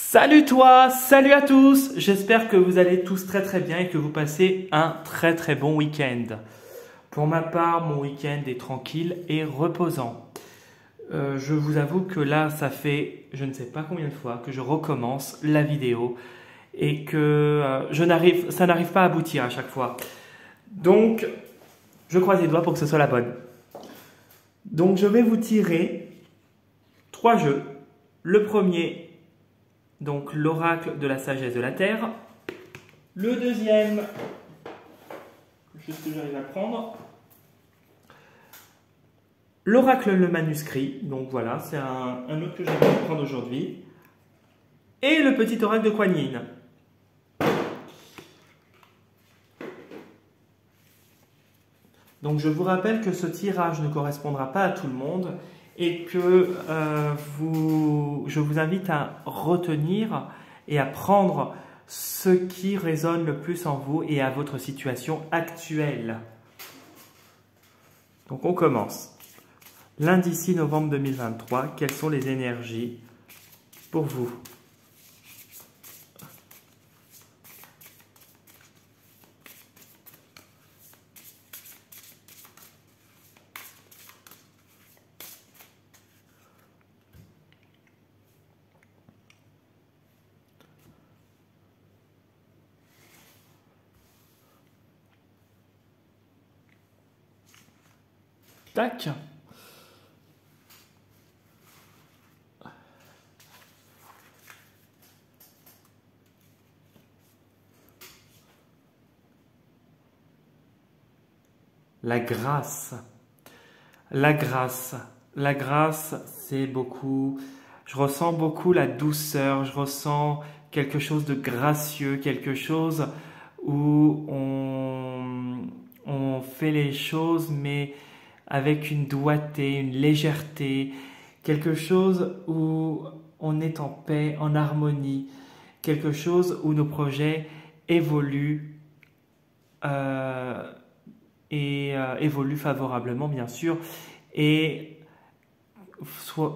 Salut toi, salut à tous. J'espère que vous allez tous très bien et que vous passez un très bon week-end. Pour ma part, mon week-end est tranquille et reposant. Je vous avoue que là, ça fait je ne sais pas combien de fois que je recommence la vidéo et que ça n'arrive pas à aboutir à chaque fois. Donc, je croise les doigts pour que ce soit la bonne. Donc, je vais vous tirer 3 jeux. Le premier, donc l'oracle de la sagesse de la terre. Le deuxième, juste que j'arrive à le prendre, l'oracle le manuscrit. Donc voilà, c'est un autre que j'ai voulu prendre aujourd'hui. Et le petit oracle de Kuan Yin. Donc je vous rappelle que ce tirage ne correspondra pas à tout le monde et que je vous invite à retenir et à prendre ce qui résonne le plus en vous et à votre situation actuelle. Donc on commence. Lundi 6 novembre 2023, quelles sont les énergies pour vous ? Tac. La grâce. La grâce. La grâce, c'est beaucoup. Je ressens beaucoup la douceur. Je ressens quelque chose de gracieux, quelque chose où on fait les choses, mais avec une doigté, une légèreté, quelque chose où on est en paix, en harmonie, quelque chose où nos projets évoluent évoluent favorablement bien sûr et soient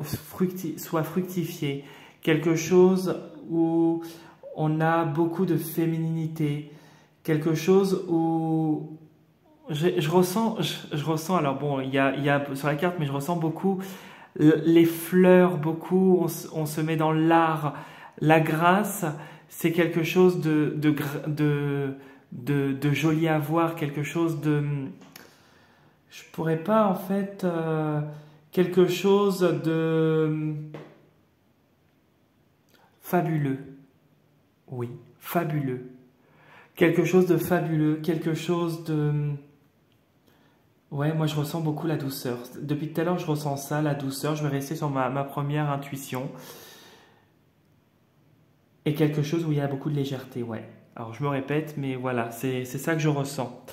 fructifiés, quelque chose où on a beaucoup de fémininité, quelque chose où je ressens, alors bon, il y a sur la carte, mais je ressens beaucoup les fleurs, beaucoup, on se met dans l'art. La grâce, c'est quelque chose de joli à voir, quelque chose de... Je pourrais pas en fait... quelque chose de... fabuleux. Oui, fabuleux. Quelque chose de fabuleux, quelque chose de... Ouais, moi je ressens beaucoup la douceur. Depuis tout à l'heure, je ressens ça, la douceur. Je vais rester sur ma première intuition. Et quelque chose où il y a beaucoup de légèreté, ouais. Alors je me répète, mais voilà, c'est ça que je ressens.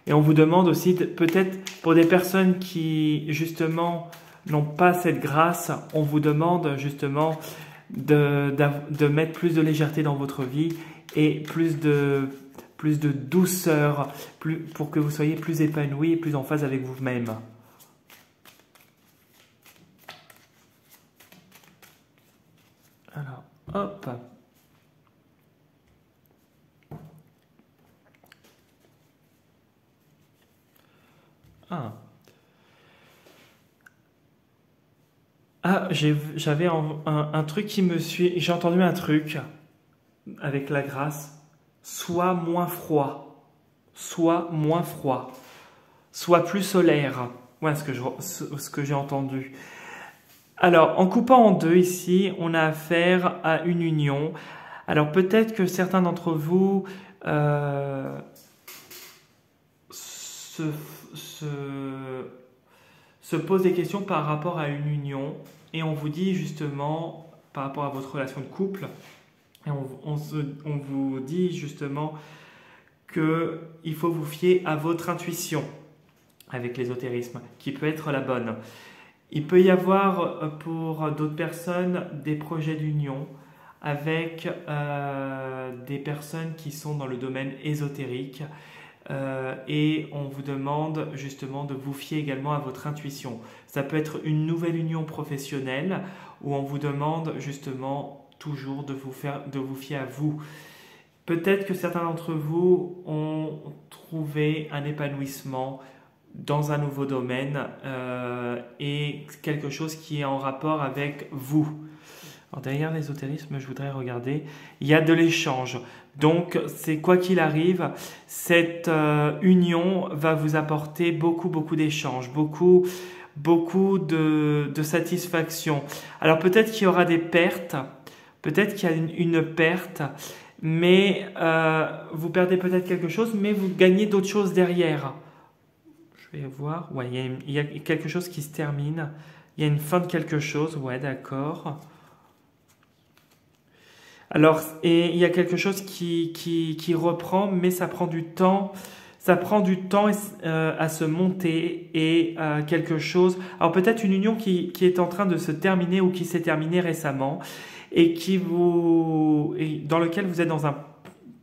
Et on vous demande aussi, peut-être pour des personnes qui justement n'ont pas cette grâce, on vous demande justement de mettre plus de légèreté dans votre vie et plus de douceur, pour que vous soyez plus épanoui et plus en phase avec vous-même. Alors, hop. J'avais un truc qui me suit. J'ai entendu un truc avec la grâce. Sois moins froid. Sois moins froid. Sois plus solaire. Voilà ce que j'ai entendu. Alors, en coupant en deux ici, on a affaire à une union. Alors, peut-être que certains d'entre vous se posent des questions par rapport à une union et on vous dit justement, par rapport à votre relation de couple, et on vous dit justement qu'il faut vous fier à votre intuition avec l'ésotérisme, qui peut être la bonne. Il peut y avoir pour d'autres personnes des projets d'union avec des personnes qui sont dans le domaine ésotérique, et on vous demande justement de vous fier également à votre intuition. Ça peut être une nouvelle union professionnelle où on vous demande justement toujours de vous fier à vous. Peut-être que certains d'entre vous ont trouvé un épanouissement dans un nouveau domaine et quelque chose qui est en rapport avec vous. Alors derrière l'ésotérisme, je voudrais regarder, il y a de l'échange. Donc, c'est quoi qu'il arrive, cette union va vous apporter beaucoup d'échanges, beaucoup de satisfaction. Alors peut-être qu'il y aura des pertes, peut-être qu'il y a une perte, mais vous perdez peut-être quelque chose, mais vous gagnez d'autres choses derrière. Je vais voir, ouais, il y a quelque chose qui se termine, il y a une fin de quelque chose, ouais, d'accord. Alors, et il y a quelque chose qui reprend, mais ça prend du temps. Ça prend du temps à se monter et quelque chose. Alors peut-être une union qui est en train de se terminer ou qui s'est terminée récemment et dans lequel vous êtes dans un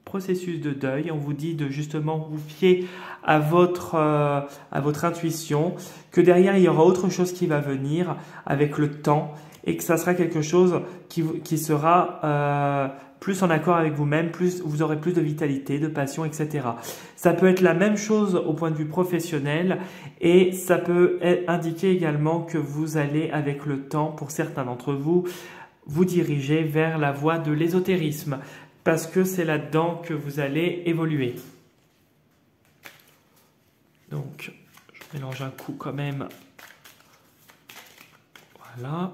processus de deuil. On vous dit de justement vous fier à votre intuition, que derrière il y aura autre chose qui va venir avec le temps. Et que ça sera quelque chose qui sera plus en accord avec vous-même, vous aurez plus de vitalité, de passion, etc. Ça peut être la même chose au point de vue professionnel et ça peut indiquer également que vous allez, avec le temps, pour certains d'entre vous, vous diriger vers la voie de l'ésotérisme parce que c'est là-dedans que vous allez évoluer. Donc, je mélange un coup quand même. Voilà.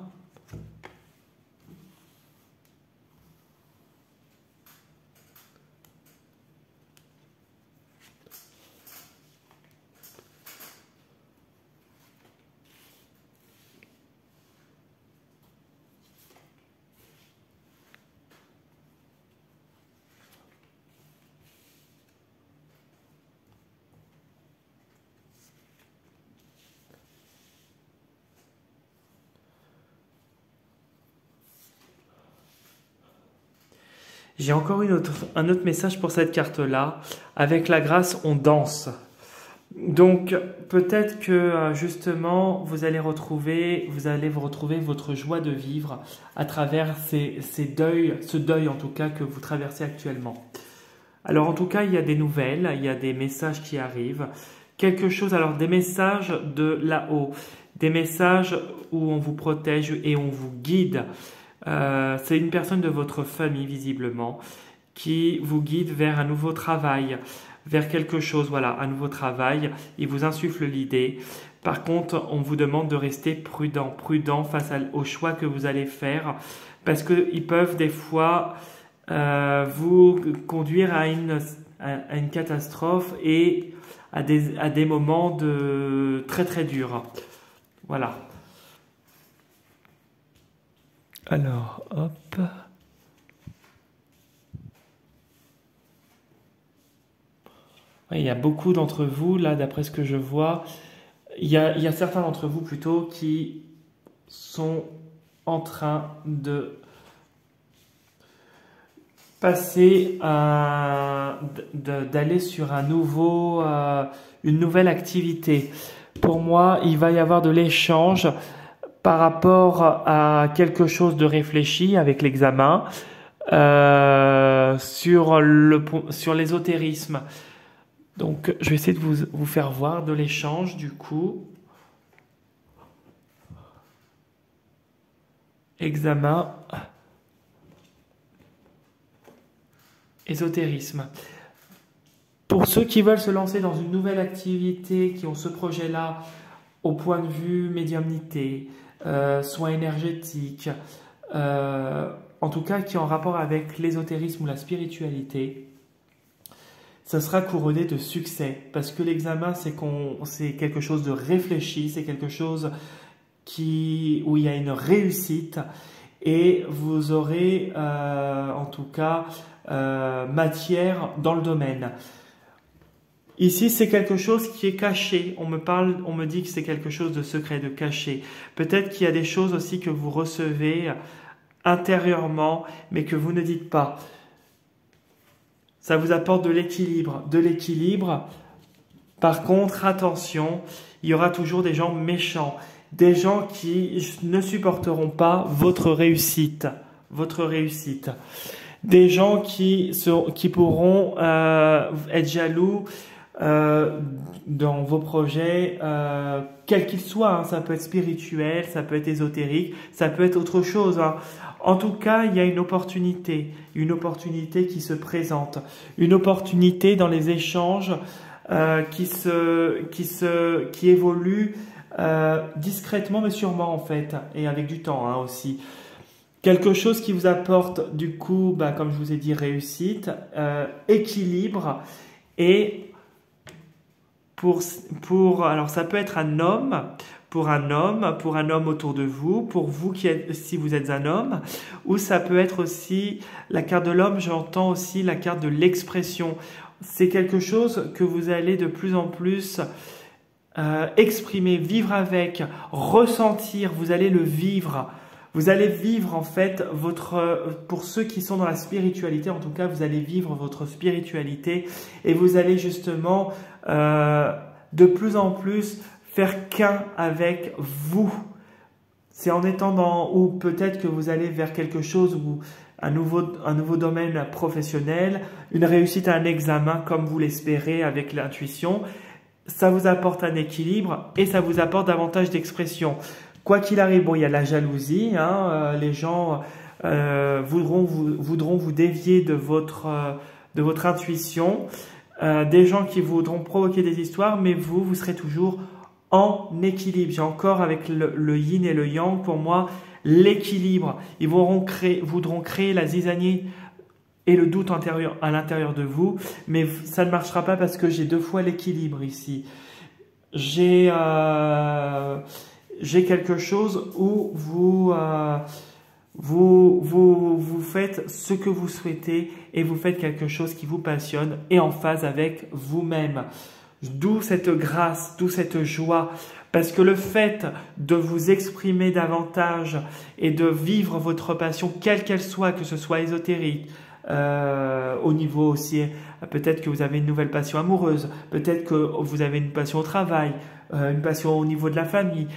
J'ai encore un autre message pour cette carte-là. Avec la grâce, on danse. Donc, peut-être que justement, vous allez vous retrouver votre joie de vivre à travers ce deuil en tout cas que vous traversez actuellement. Alors, en tout cas, il y a des nouvelles, il y a des messages qui arrivent. Quelque chose, alors des messages de là-haut, des messages où on vous protège et on vous guide. C'est une personne de votre famille visiblement qui vous guide vers un nouveau travail, vers quelque chose, voilà, un nouveau travail. Il vous insuffle l'idée. Par contre, on vous demande de rester prudent face aux choix que vous allez faire parce qu'ils peuvent des fois vous conduire à une catastrophe et à des moments très durs. Voilà. Alors, hop. Ouais, il y a beaucoup d'entre vous, là, d'après ce que je vois, il y a certains d'entre vous plutôt qui sont en train de passer d'aller sur une nouvelle activité. Pour moi, il va y avoir de l'échange par rapport à quelque chose de réfléchi avec l'examen sur l'ésotérisme. Donc, je vais essayer de vous faire voir de l'échange du coup. Examen. Ésotérisme. Pour ceux qui veulent se lancer dans une nouvelle activité, qui ont ce projet-là au point de vue médiumnité, soins énergétiques, en tout cas qui est en rapport avec l'ésotérisme ou la spiritualité, ça sera couronné de succès parce que l'examen c'est quelque chose de réfléchi, c'est quelque chose où il y a une réussite et vous aurez en tout cas matière dans le domaine. Ici, c'est quelque chose qui est caché. On me dit que c'est quelque chose de secret, de caché. Peut-être qu'il y a des choses aussi que vous recevez intérieurement, mais que vous ne dites pas. Ça vous apporte de l'équilibre Par contre, attention, il y aura toujours des gens méchants, des gens qui ne supporteront pas votre réussite, des gens qui pourront être jaloux dans vos projets, quels qu'ils soient, hein. Ça peut être spirituel, ça peut être ésotérique, ça peut être autre chose, hein. En tout cas, il y a une opportunité qui se présente, une opportunité dans les échanges qui évolue discrètement mais sûrement en fait, et avec du temps, hein, aussi. Quelque chose qui vous apporte du coup, comme je vous ai dit, réussite, équilibre, et alors ça peut être un homme, pour un homme autour de vous, pour vous si vous êtes un homme, ou ça peut être aussi la carte de l'homme, j'entends aussi la carte de l'expression. C'est quelque chose que vous allez de plus en plus exprimer, vivre avec, ressentir, vous allez le vivre. Vous allez vivre en fait pour ceux qui sont dans la spiritualité, en tout cas, vous allez vivre votre spiritualité et vous allez justement de plus en plus faire qu'un avec vous. C'est en étant ou peut-être que vous allez vers quelque chose ou un nouveau domaine professionnel, une réussite à un examen comme vous l'espérez avec l'intuition. Ça vous apporte un équilibre et ça vous apporte davantage d'expression. Quoi qu'il arrive, bon, il y a la jalousie, hein, les gens voudront vous dévier de votre intuition, des gens qui voudront provoquer des histoires, mais vous serez toujours en équilibre. J'ai encore avec le yin et le yang, pour moi, l'équilibre. Ils voudront créer la zizanie et le doute à l'intérieur de vous, mais ça ne marchera pas parce que j'ai deux fois l'équilibre ici. J'ai quelque chose où vous faites ce que vous souhaitez et vous faites quelque chose qui vous passionne et en phase avec vous-même. D'où cette grâce, d'où cette joie, parce que le fait de vous exprimer davantage et de vivre votre passion, quelle qu'elle soit, que ce soit ésotérique, au niveau aussi, peut-être que vous avez une nouvelle passion amoureuse, peut-être que vous avez une passion au travail, une passion au niveau de la famille,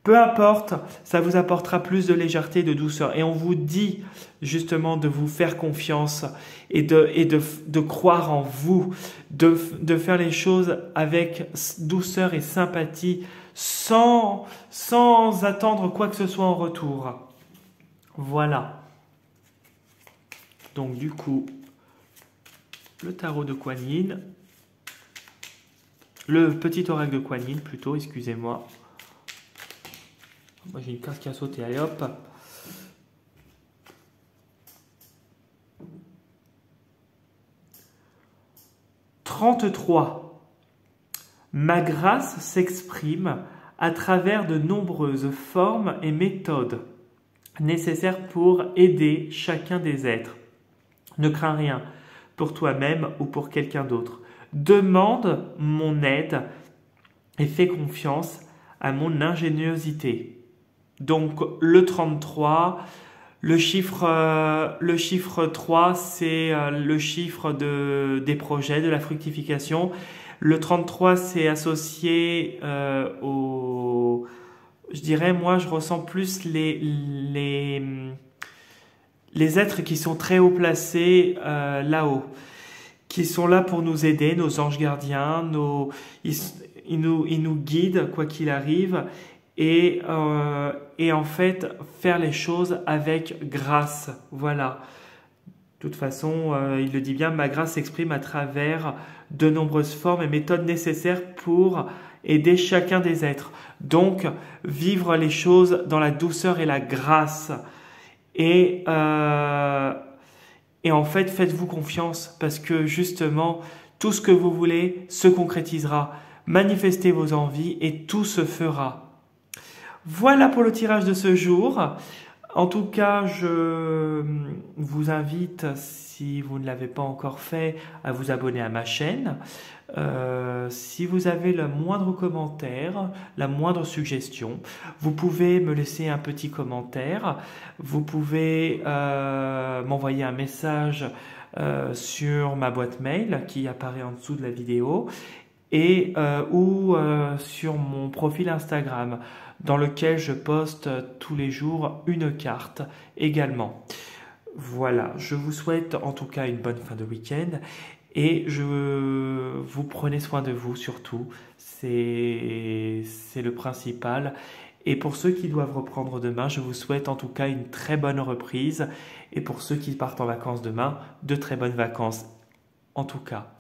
peu importe, ça vous apportera plus de légèreté, de douceur. Et on vous dit justement de vous faire confiance et de croire en vous, de faire les choses avec douceur et sympathie, sans attendre quoi que ce soit en retour. Voilà. Donc du coup, le tarot de Kuan Yin, le petit oracle de Kuan Yin plutôt, excusez-moi. Moi j'ai une carte qui a sauté, allez hop. « 33. Ma grâce s'exprime à travers de nombreuses formes et méthodes nécessaires pour aider chacun des êtres. Ne crains rien pour toi-même ou pour quelqu'un d'autre. Demande mon aide et fais confiance à mon ingéniosité. » Donc le 33, le chiffre 3, c'est le chiffre des projets, de la fructification. Le 33, c'est associé je dirais, moi, je ressens plus les êtres qui sont très haut placés là-haut, qui sont là pour nous aider, nos anges gardiens, ils nous guident quoi qu'il arrive, et en fait faire les choses avec grâce. Voilà. De toute façon, il le dit bien, ma grâce s'exprime à travers de nombreuses formes et méthodes nécessaires pour aider chacun des êtres. Donc, vivre les choses dans la douceur et la grâce. Et en fait, faites-vous confiance parce que justement, tout ce que vous voulez se concrétisera. Manifestez vos envies et tout se fera. Voilà pour le tirage de ce jour. En tout cas, je vous invite, si vous ne l'avez pas encore fait, à vous abonner à ma chaîne. Si vous avez le moindre commentaire, la moindre suggestion, vous pouvez me laisser un petit commentaire. Vous pouvez m'envoyer un message sur ma boîte mail qui apparaît en dessous de la vidéo. et ou sur mon profil Instagram dans lequel je poste tous les jours une carte également. Voilà, je vous souhaite en tout cas une bonne fin de week-end et vous prenez soin de vous surtout, c'est le principal. Et pour ceux qui doivent reprendre demain, je vous souhaite en tout cas une très bonne reprise. Et pour ceux qui partent en vacances demain, de très bonnes vacances en tout cas.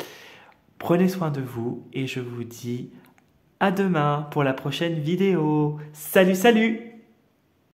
Prenez soin de vous et je vous dis à demain pour la prochaine vidéo. Salut, salut!